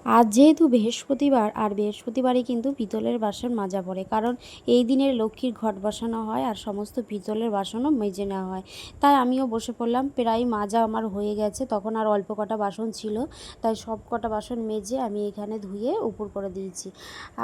আজ যেহেতু বৃহস্পতিবার, আর বৃহস্পতিবারই কিন্তু পিতলের বাসন মাজা পড়ে, কারণ এই দিনের লক্ষ্মীর ঘট বসানো হয় আর সমস্ত পিতলের বাসনও মেজে নেওয়া হয়। তাই আমিও বসে পড়লাম, প্রায় মাজা আমার হয়ে গেছে, তখন আর অল্প কটা বাসন ছিল, তাই সব কটা বাসন মেজে আমি এখানে ধুয়ে উপর করে দিয়েছি।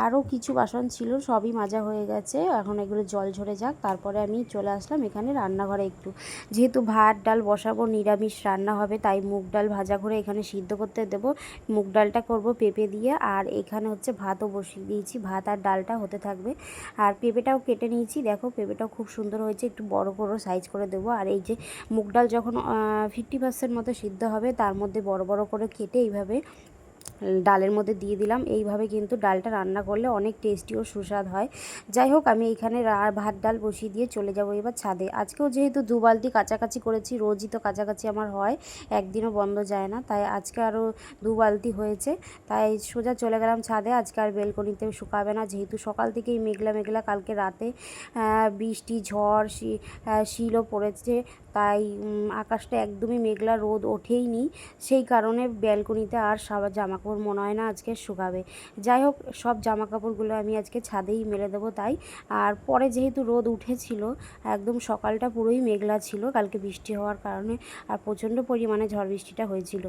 আরও কিছু বাসন ছিল, সবই মাজা হয়ে গেছে, এখন এগুলো জল ঝরে যাক, তারপরে আমি চলে আসলাম এখানে রান্নাঘরে একটু। যেহেতু ভাত ডাল বসাবো, নিরামিষ রান্না হবে, তাই মুগ ডাল ভাজা করে এখানে সিদ্ধ করতে দেবো। মুগ ডালটা করব পেঁপে দিয়ে, আর এখানে হচ্ছে ভাতও বসিয়ে দিয়েছি, ভাত আর ডালটা হতে থাকবে। আর পেঁপেটাও কেটে নিয়েছি, দেখো পেঁপেটাও খুব সুন্দর হয়েছে, একটু বড় বড় সাইজ করে দেবো। আর এই যে মুগ ডাল যখন 50% মতো সিদ্ধ হবে, তার মধ্যে বড় বড় করে কেটে এইভাবে ডালের মধ্যে দিয়ে দিলাম। এইভাবে কিন্তু ডালটা রান্না করলে অনেক টেস্টি ও সুস্বাদ হয়। যাই হোক, আমি এখানে ভাত ডাল বসিয়ে দিয়ে চলে যাব এবার ছাদে। আজকেও যেহেতু 2 বালতি কাচাকাচি করেছি, রোজই তো কাচাকাচি আমার হয়, একদিনও বন্ধ যায় না, তাই আজকে আরও 2 বালতি হয়েছে। তাই সোজা চলে গেলাম ছাদে। আজকে আর বেলকনিতে শুকাবে না, যেহেতু সকাল থেকেই মেঘলা মেঘলা, কালকে রাতে বৃষ্টি ঝড় শিলও পড়েছে, তাই আকাশটা একদমই মেঘলা, রোদ ওঠেইনি। সেই কারণে ব্যালকনিতে আর জামাকাপড় মনে হয় না আজকে শুকাবে। যাই হোক, সব জামাকাপড়গুলো আমি আজকে ছাদেই মেলে দেবো তাই। আর পরে যেহেতু রোদ উঠেছিল, একদম সকালটা পুরোই মেঘলা ছিল কালকে বৃষ্টি হওয়ার কারণে, আর প্রচণ্ড পরিমাণে ঝড় বৃষ্টিটা হয়েছিল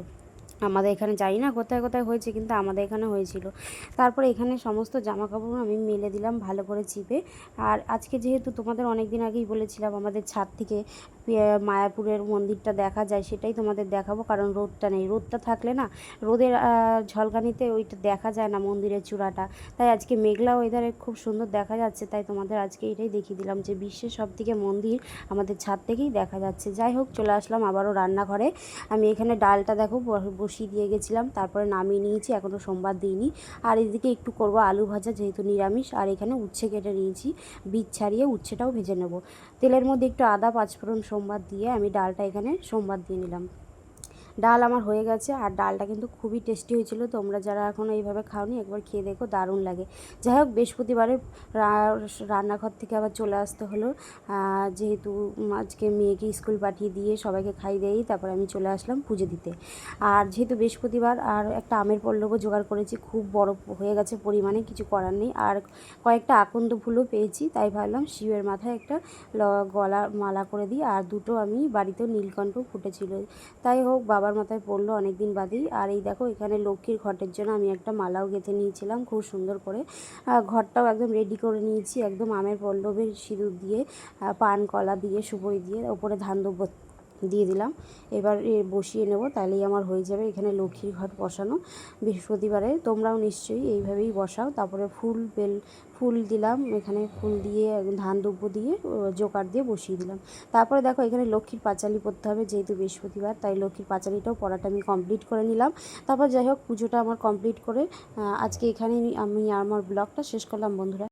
আমাদের এখানে। জানি না কোথায় কোথায় হয়েছে, কিন্তু আমাদের এখানে হয়েছিল। তারপরে এখানে সমস্ত জামাকাপড় আমি মেলে দিলাম ভালো করে চিপে। আর আজকে যেহেতু তোমাদের অনেক দিন আগেই বলেছিলাম আমাদের ছাদ থেকে মায়াপুরের মন্দিরটা দেখা যায়, সেটাই তোমাদের দেখাবো, কারণ রোদটা নেই। রোদটা থাকলে না, রোদের ঝলকানিতে ওইটা দেখা যায় না মন্দিরের চূড়াটা, তাই আজকে মেঘলা ওয়েদারে খুব সুন্দর দেখা যাচ্ছে। তাই তোমাদের আজকে এটাই দেখিয়ে দিলাম যে বিশ্বের সবথেকে মন্দির আমাদের ছাদ থেকেই দেখা যাচ্ছে। যাই হোক, চলে আসলাম আবারও রান্নাঘরে। আমি এখানে ডালটা দেখো বসিয়ে দিয়ে গেছিলাম, তারপরে নামিয়ে নিয়েছি, এখনও সোমবার দিইনি। আর এদিকে একটু করব আলু ভাজা, যেহেতু নিরামিষ। আর এখানে উচ্ছে কেটে নিয়েছি, বীজ ছাড়িয়ে উচ্ছেটাও ভেজে নেব। তেলের মধ্যে একটু আদা পাঁচফোড়ন সোমবার দিয়ে আমি ডালটা এখানে সোমবার দিয়ে নিলাম। ডাল আমার হয়ে গেছে, আর ডালটা কিন্তু খুবই টেস্টি হয়েছিল। তোমরা যারা এখনও এইভাবে খাওনি, একবার খেয়ে দেখো, দারুণ লাগে। যাই হোক, বৃহস্পতিবারের রান্নাঘর থেকে আবার চলে আসতে হলো, যেহেতু আজকে মেয়েকে স্কুল পাঠিয়ে দিয়ে সবাইকে খাই দিয়েই তারপর আমি চলে আসলাম পুজো দিতে। আর যেহেতু বৃহস্পতিবার, আর একটা আমের পল্লবও জোগাড় করেছি, খুব বড় হয়ে গেছে পরিমাণে, কিছু করার নেই। আর কয়েকটা আকন্দ ফুলও পেয়েছি, তাই ভাবলাম শিবের মাথায় একটা গলা মালা করে দিই। আর দুটো আমি বাড়িতেও নীলকণ্ঠ ফুটেছিল, তাই হোক বাবার মাথায় পড়লো অনেক দিন বাদেই। আর এই দেখো, এখানে লক্ষ্মীর ঘটের জন্য আমি একটা মালাও গেঁথে নিয়েছিলাম খুব সুন্দর করে। ঘরটাও একদম রেডি করে নিয়েছি, একদম আমের পল্লবের সিঁদুর দিয়ে, পান কলা দিয়ে, সুপারি দিয়ে, ওপরে ধান দুব্বো দিয়ে দিলাম। এবার বসিয়ে নেব, তাহলেই আমার হয়ে যাবে এখানে লক্ষ্মীর ঘট বসানো বৃহস্পতিবারে। তোমরাও নিশ্চয়ই এইভাবেই বসাও। তারপরে ফুল দিলাম, এখানে ফুল দিয়ে ধান দুব্বো দিয়ে জোকার দিয়ে বসিয়ে দিলাম। তারপরে দেখো, এখানে লক্ষ্মীর পাঁচালি পড়তে হবে, যেহেতু বৃহস্পতিবার, তাই লক্ষ্মীর পাঁচালিটাও পড়াটা আমি কমপ্লিট করে নিলাম। তারপর যাই হোক, পুজোটা আমার কমপ্লিট করে আজকে এখানেই আমি আমার ব্লগটা শেষ করলাম বন্ধুরা।